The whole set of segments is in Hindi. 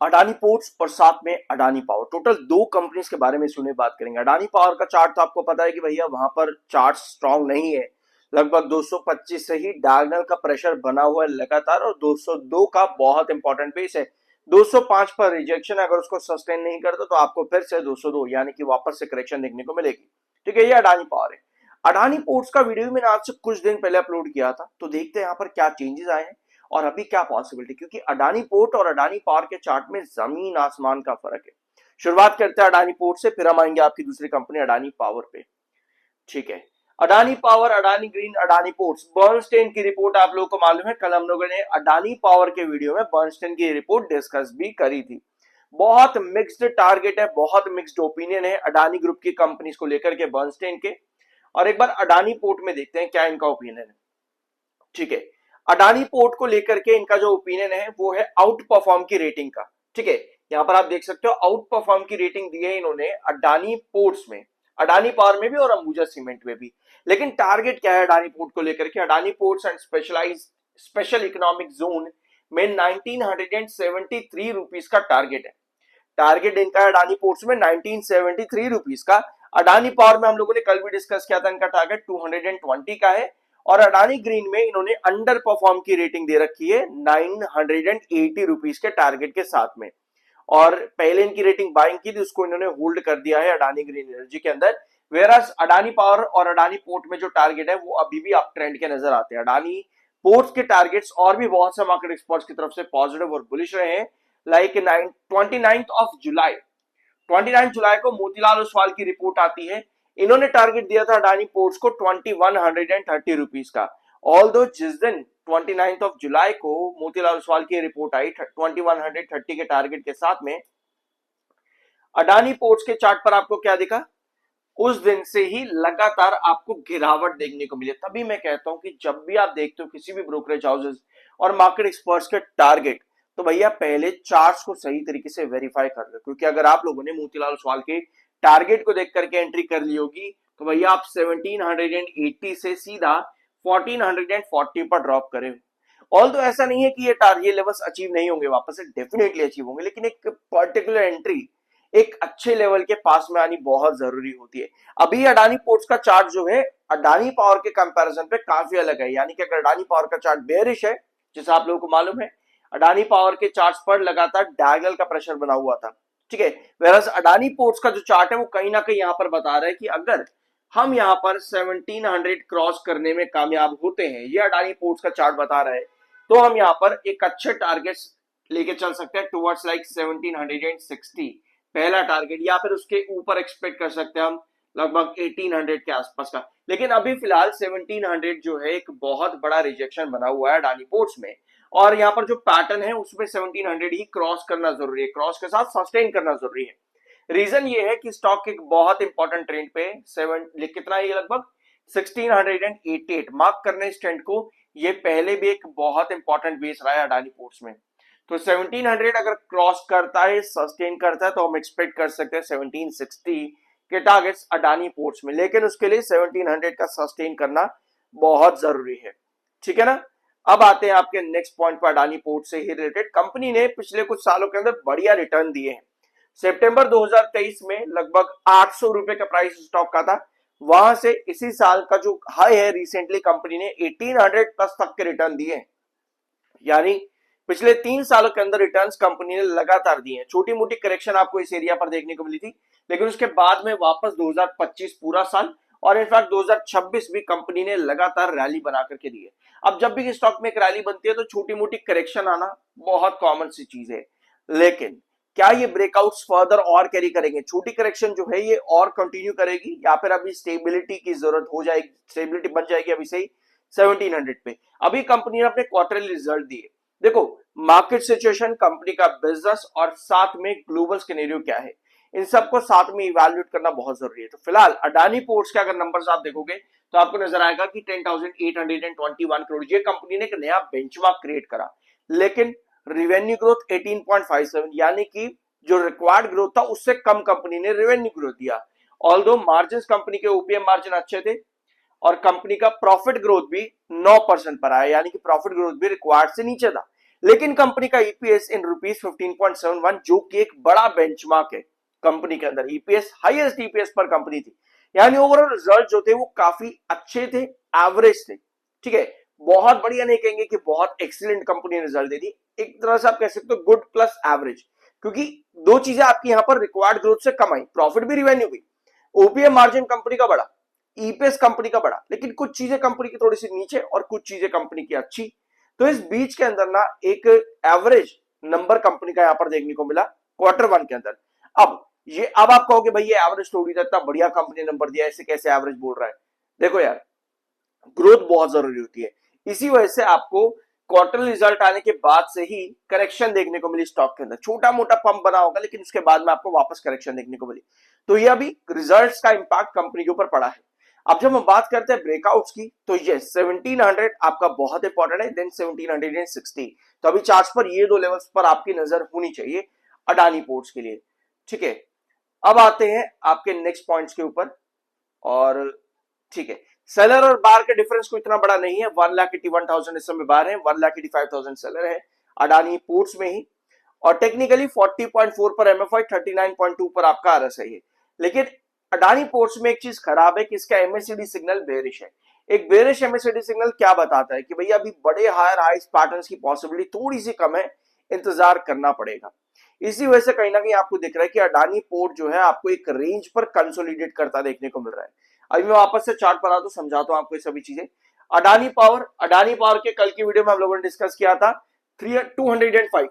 अडानी पोर्ट्स और साथ में अडानी पावर, टोटल दो कंपनीज के बारे में सुने बात करेंगे। अडानी पावर का चार्ट तो आपको पता है कि भैया वहां पर चार्ट स्ट्रांग नहीं है, लगभग 225 से ही डायगोनल का प्रेशर बना हुआ है लगातार, और 202 का बहुत इंपॉर्टेंट बेस है। 205 पर रिजेक्शन अगर उसको सस्टेन नहीं करता तो आपको फिर से 202 यानी कि वापस से करेक्शन देखने को मिलेगी। ठीक है, ये अडानी पावर है। अडानी पोर्ट्स का वीडियो मैंने आज से कुछ दिन पहले अपलोड किया था, तो देखते हैं यहाँ पर क्या चेंजेस आए हैं और अभी क्या पॉसिबिलिटी, क्योंकि अडानी पोर्ट और अडानी पावर के चार्ट में जमीन आसमान का फर्क है। शुरुआत करते हैं अडानी पोर्ट से, फिर हम आएंगे आपकी दूसरी कंपनी अडानी पावर पे। ठीक है, Adani Power, Adani Green, Adani Ports. Bernstein की रिपोर्ट आप लोगों को मालूम है, कल हम लोगों ने अडानी पावर के वीडियो में बर्नस्टेन की रिपोर्ट डिस्कस भी करी थी। बहुत मिक्स्ड टारगेट है, बहुत मिक्स्ड ओपिनियन है अडानी ग्रुप की कंपनीज को लेकर के बर्नस्टेन के। और एक बार अडानी पोर्ट में देखते हैं क्या इनका ओपिनियन है। ठीक है, अडानी पोर्ट को लेकर के इनका जो ओपिनियन है वो है आउट परफॉर्म की रेटिंग का। ठीक है, यहां पर आप देख सकते हो आउट परफॉर्म की रेटिंग दी है इन्होंने अडानी पोर्ट्स में, अडानी पावर में भी और अंबुजा सीमेंट में भी। लेकिन टारगेट क्या है अडानी पोर्ट को लेकर के? Adani ports and special economic zone में 1973 रुपीज का टारगेट है। टारगेट इनका है अडानी पोर्ट्स में 1973 रुपीज का। अडानी पावर में हम लोगों ने कल भी डिस्कस किया था, इनका टारगेट 220 का है। और अडानी ग्रीन में इन्होंने अंडर परफॉर्म की रेटिंग दे रखी है 980 रुपीज के टारगेट के साथ में। और पहले इनकी रेटिंग बाइंग की थी, उसको इन्होंने होल्ड कर दिया है अडानी ग्रीन एनर्जी के अंदर। वेरास अडानी पावर और अडानी पोर्ट में जो टारगेट है वो अभी भी अप ट्रेंड के नजर आते हैं। अडानी पोर्ट्स के टारगेट्स और भी बहुत से मार्केट एक्सपर्ट्स की तरफ से पॉजिटिव और बुलिश रहे हैं। लाइक 29 जुलाई को मोतीलाल ओसवाल की रिपोर्ट आती है, इन्होंने टारगेट दिया था अडानी पोर्ट्स को 2130 रुपीज का। ऑल दो जिस दिन 29 जुलाई को मोतीलाल ओसवाल की रिपोर्ट आई 2130 के टारगेट के साथ में, अडानी पोर्ट्स के चार्ट पर आपको क्या दिखा? उस दिन से ही लगातार आपको गिरावट देखने को मिली। तभी मैं कहता हूं कि जब भी आप देखते हो किसी भी ब्रोकरेज हाउसेस और मार्केट एक्सपर्ट्स के टारगेट, तो भैया पहले चार्ट्स को सही तरीके से वेरीफाई कर लो, क्योंकि अगर आप लोगों ने मोतीलाल ओसवाल के टारगेट को देख करके एंट्री कर ली होगी तो भैया आप 1780 से सीधा 1440 पर ड्रॉप करे। ऑल तो ऐसा नहीं है कि ये लेवल्स अचीव नहीं होंगे, वापस से डेफिनेटली अचीव होंगे, लेकिन एक पर्टिकुलर एंट्री एक अच्छे लेवल के पास में आनी बहुत जरूरी होती है। अभी अडानी पोर्ट्स का चार्ट जो है अडानी पावर के कंपैरिजन पे काफी अलग है, यानी कि अगर अडानी पावर का चार्ट बेयरिश है, जैसा आप लोगों को मालूम है, अडानी पावर के चार्ट्स पर लगातार डायगोनल का प्रेशर बना हुआ था। ठीक है, वेरास अडानी पोर्ट्स का जो चार्ट है वो कहीं ना कहीं यहां पर बता रहा है कि अगर हम यहां पर 1700 क्रॉस करने में कामयाब होते हैं, ये अडानी पोर्ट्स का चार्ट बता रहा है, तो हम यहां पर एक अच्छे टारगेट लेके चल सकते हैं टुवर्ड्स लाइक 1760 पहला टारगेट, या फिर उसके ऊपर एक्सपेक्ट कर सकते हैं हम लगभग 1800 के आसपास का। लेकिन अभी फिलहाल 1700 जो है एक बहुत बड़ा रिजेक्शन बना हुआ है अडानी पोर्ट्स में, और यहाँ पर जो पैटर्न है उसमें 1700 ही क्रॉस करना जरूरी है, क्रॉस के साथ सस्टेन करना जरूरी है। रीजन ये है कि स्टॉक एक बहुत इंपॉर्टेंट ट्रेंड पे कितना है, लगभग 1688 मार्क करने इस ट्रेंड को। ये पहले भी एक बहुत इंपॉर्टेंट बेस रहा है अडानी पोर्ट्स में, तो 1700 अगर क्रॉस करता है, सस्टेन करता है, तो हम एक्सपेक्ट कर सकते हैं 1760 के टारगेट्स अडानी पोर्ट्स में। लेकिन उसके लिए 1700 का सस्टेन करना बहुत जरूरी है। ठीक है ना। अब आते हैं आपके नेक्स्ट पॉइंट पर, अडानी पोर्ट से ही रिलेटेड। कंपनी ने पिछले कुछ सालों के अंदर बढ़िया रिटर्न दिए हैं। सितंबर 2023 में लगभग 800 रुपए का प्राइस स्टॉक का था, वहां से इसी साल का जो हाई है रिसेंटली कंपनी ने 1800 प्लस तक के रिटर्न दिए हैं। यानी पिछले 3 सालों के अंदर रिटर्न्स कंपनी ने लगातार दिए हैं। छोटी मोटी करेक्शन आपको इस एरिया पर देखने को मिली थी, लेकिन उसके बाद में वापस 2025 पूरा साल और इनफैक्ट 2026 भी कंपनी ने लगातार रैली बना करके दी है। अब जब भी स्टॉक में एक रैली बनती है तो छोटी मोटी करेक्शन आना बहुत कॉमन सी चीज है, लेकिन क्या ये ब्रेकआउट्स फर्दर और कैरी करेंगे? छोटी करेक्शन जो है ये और कंटिन्यू करेगी या फिर अभी स्टेबिलिटी की जरूरत हो जाएगी, स्टेबिलिटी बन जाएगी अभी से ही 1700 पे? अभी कंपनी ने अपने क्वार्टरली रिजल्ट दिए। देखो, मार्केट सिचुएशन, कंपनी का बिजनेस और साथ में ग्लोबल सिनेरियो क्या है, इन सबको साथ में इवैल्यूएट करना बहुत जरूरी है। तो फिलहाल अडानी पोर्ट्स के अगर नंबर्स आप देखोगे तो आपको नजर आएगा कि 10,821 करोड़ ये कंपनी ने एक नया बेंचमार्क क्रिएट करा, लेकिन रेवेन्यू ग्रोथ 18.57 यानी कि जो रिक्वायर्ड ग्रोथ था उससे कम कंपनी ने रेवेन्यू ग्रोथ दिया। ऑल्दो मार्जिन कंपनी के ओपीएम मार्जिन अच्छे थे और कंपनी का प्रॉफिट ग्रोथ भी 9% पर आया, यानी कि प्रॉफिट ग्रोथ भी रिक्वायर्ड से नीचे था, लेकिन कंपनी का ईपीएस इन रुपीज 15.71 जो कि एक बड़ा बेंचमार्क है कंपनी के अंदर, ईपीएस हाईएस्ट ईपीएस पर कंपनी थी, यानी ओवरऑल रिजल्ट जो थे वो काफी अच्छे थे, एवरेज थे, ठीक है। बहुत बढ़िया नहीं कहेंगे कि बहुत एक्सीलेंट कंपनी ने रिजल्ट दे दी, एक तरह से आप कह सकते हो गुड प्लस एवरेज, क्योंकि दो चीजें आपकी यहां पर रिक्वायर्ड ग्रोथ से कम आई, प्रॉफिट भी रिवेन्यू भी, ओपीएम मार्जिन कंपनी का बड़ा, ईपीएस कंपनी का बड़ा, लेकिन कुछ चीजें कंपनी की थोड़ी सी नीचे और कुछ चीजें कंपनी की अच्छी। तो इस बीच के अंदर ना एक एवरेज नंबर कंपनी का यहां पर देखने को मिला Q1 के अंदर। अब आप कहोगे भाई ये एवरेज थोड़ी था, इतना बढ़िया कंपनी नंबर दिया, ऐसे कैसे एवरेज बोल रहा है। देखो यार, ग्रोथ बहुत जरूरी होती है, इसी वजह से आपको क्वार्टर रिजल्ट आने के बाद से ही करेक्शन देखने को मिली स्टॉक के अंदर, छोटा मोटा पंप बना होगा लेकिन उसके बाद में आपको वापस करेक्शन देखने को मिली। तो ये अभी रिजल्ट्स का इंपैक्ट कंपनी के ऊपर पड़ा है। अब जब हम बात करते हैं ब्रेकआउट्स की, तो ये 1700 आपका बहुत इंपॉर्टेंट है, देन 1760। तो अभी चार्ट पर ये दो लेवल्स पर आपकी नजर होनी चाहिए अडानी पोर्ट्स के लिए, ठीक है। अब आते हैं आपके नेक्स्ट पॉइंट्स के ऊपर, और ठीक है, सेलर और बार के डिफरेंस को इतना बड़ा नहीं है, 1,81,000 इस समय बार है, 1,85,000 सेलर है अडानी पोर्ट्स में ही, और टेक्निकली 40.4 पर एमएफआई, 39.2 पर आपका आरएसआई है। लेकिन अडानी पोर्ट्स में एक चीज खराब है कि इसका एमएससीडी सिग्नल बेरिश है। एक बेरिश एमएससीडी सिग्नल क्या बताता है कि भैया अभी बड़े हायर हाइस पैटर्न्स की पॉसिबिलिटी थोड़ी सी कम है, इंतजार करना पड़ेगा। इसी वजह से कहीं ना कहीं आपको दिख रहा है कि अडानी पोर्ट जो है आपको एक रेंज पर कंसोलिडेट करता देखने को मिल रहा है। अभी मैं वापस से चार्ट पर आता हूं, समझाता हूं आपको ये सभी चीजें। अडानी पावर के कल की वीडियो में हम लोगों ने डिस्कस किया था 205,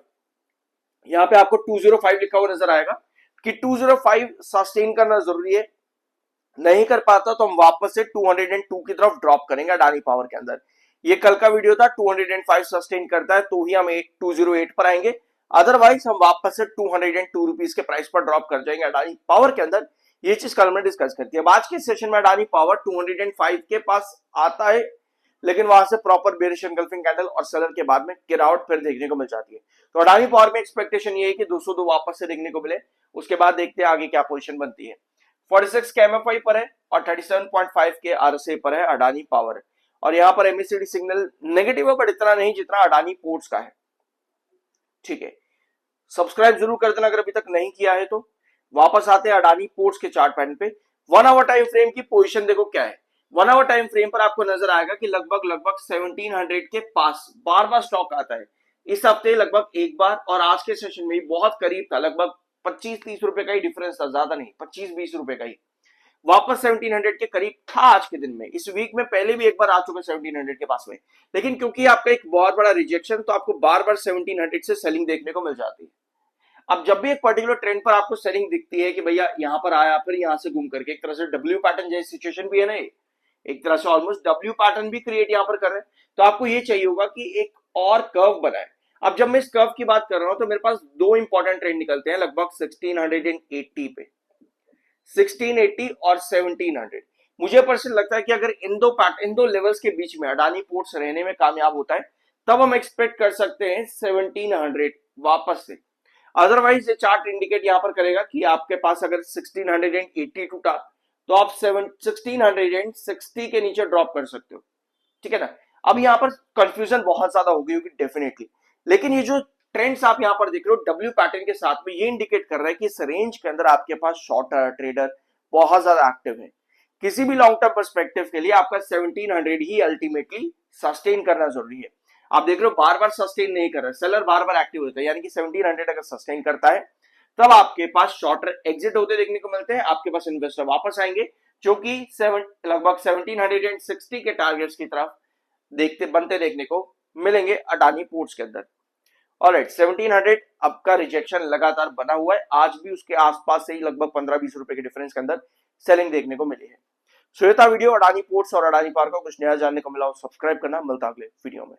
यहां पे आपको 205 लिखा हुआ नजर आएगा कि 205 सस्टेन करना जरूरी है, नहीं कर पाता तो हम वापस से 202 की तरफ ड्रॉप करेंगे अडानी पावर के अंदर। ये कल का वीडियो था, 205 सस्टेन करता है तो ही हम 208 पर आएंगे, अदरवाइज हम वापस से 202 रुपीज के प्राइस पर ड्रॉप कर जाएंगे अडानी पावर के अंदर। ये चीज कल में डिस्कस करती है। आज के सेशन में अडानी पावर 205 के पास आता है, लेकिन वहां से प्रॉपर बेरिश एंगल्फिंग कैंडल और सेलर के बाद में गिरावट फिर देखने को मिल जाती है। तो अडानी पावर में एक्सपेक्टेशन ये है कि 202 वापस से देखने को मिले, उसके बाद देखते हैं आगे क्या पोजीशन बनती है। 46 के एमएफआई पर है और 37.5 के आरएसए पर है अडानी पावर, और यहां पर एमएससीडी सिग्नल नेगेटिव है बट इतना नहीं जितना अडानी पोर्ट्स का है, ठीक है। सब्सक्राइब जरूर कर देना अगर अभी तक नहीं किया है तो। वापस आते हैं अडानी पोर्ट्स के चार्ट पैटर्न पे। 1 आवर टाइम फ्रेम की पोजीशन देखो क्या है। 1 आवर टाइम फ्रेम पर आपको नजर आएगा कि लगभग 1700 के पास बार बार स्टॉक आता है। इस हफ्ते लगभग एक बार, और आज के सेशन में बहुत करीब था, लगभग 25-30 रुपए का ही डिफरेंस था, ज्यादा नहीं, 25-20 रुपए का ही। वापस 1700 के करीब था आज के दिन में। इस वीक में पहले भी एक बार आ चुका 1700 के पास में, लेकिन क्योंकि आपका एक बहुत बड़ा रिजेक्शन, तो आपको बार बार 1700 से सेलिंग देखने को मिल जाती है। अब जब भी एक पर्टिकुलर ट्रेंड पर आपको सेलिंग दिखती है कि भैया यहां पर आया फिर यहां से घूम करके, एक तरह से डब्ल्यू पैटर्न जैसी सिचुएशन भी है ना, एक तरह से ऑलमोस्ट डब्ल्यू पैटर्न भी क्रिएट यहां पर कर रहे हैं, तो आपको ये चाहिए होगा कि एक और कर्व बनाए। अब जब मैं इस कर्व की बात कर रहा हूं तो मेरे पास दो इंपॉर्टेंट ट्रेंड निकलते हैं लगभग 1680 पे, 1680 और 1700। मुझे पर्सनली लगता है कि अगर इन दो लेवल्स के बीच में अडानी पोर्ट्स रहने में कामयाब होता है, तब हम एक्सपेक्ट कर सकते हैं 1700 वापस से। अदरवाइज ये चार्ट इंडिकेट यहां पर करेगा कि आपके पास अगर 1680 टूटा तो आप 1660 के नीचे ड्रॉप कर सकते हो, ठीक है ना। अब यहां पर कंफ्यूजन बहुत ज्यादा हो गई होगी डेफिनेटली, लेकिन ये जो ट्रेंड्स आप यहां पर देख रहे हो डब्ल्यू पैटर्न के साथ में, ये इंडिकेट कर रहा है कि इस रेंज के अंदर आपके पास शॉर्टर ट्रेडर बहुत ज्यादा एक्टिव है। किसी भी लॉन्ग टर्म पर्सपेक्टिव के लिए आपका 1700 ही अल्टीमेटली सस्टेन करना जरूरी है। आप देख रहे हो बार बार सस्टेन नहीं कर रहा, सेलर बार बार एक्टिव होता है, यानी कि 1700 अगर सस्टेन करता है तब आपके पास शॉर्टर एग्जिट होते देखने को मिलते हैं, आपके पास इन्वेस्टर वापस आएंगे जो कि लगभग 1760 के टारगेट्स की तरफ बनते देखने को मिलेंगे अडानी पोर्ट्स के अंदर। ऑलराइट, 1700 अब का रिजेक्शन लगातार बना हुआ है, आज भी उसके आसपास से ही लगभग 15-20 रुपए के डिफरेंस के अंदर सेलिंग देखने को मिली है। सो ये था वीडियो अडानी पोर्ट्स और अडानी पावर का। कुछ नया जानने को मिला हो सब्सक्राइब करना, मिलता अगले वीडियो में।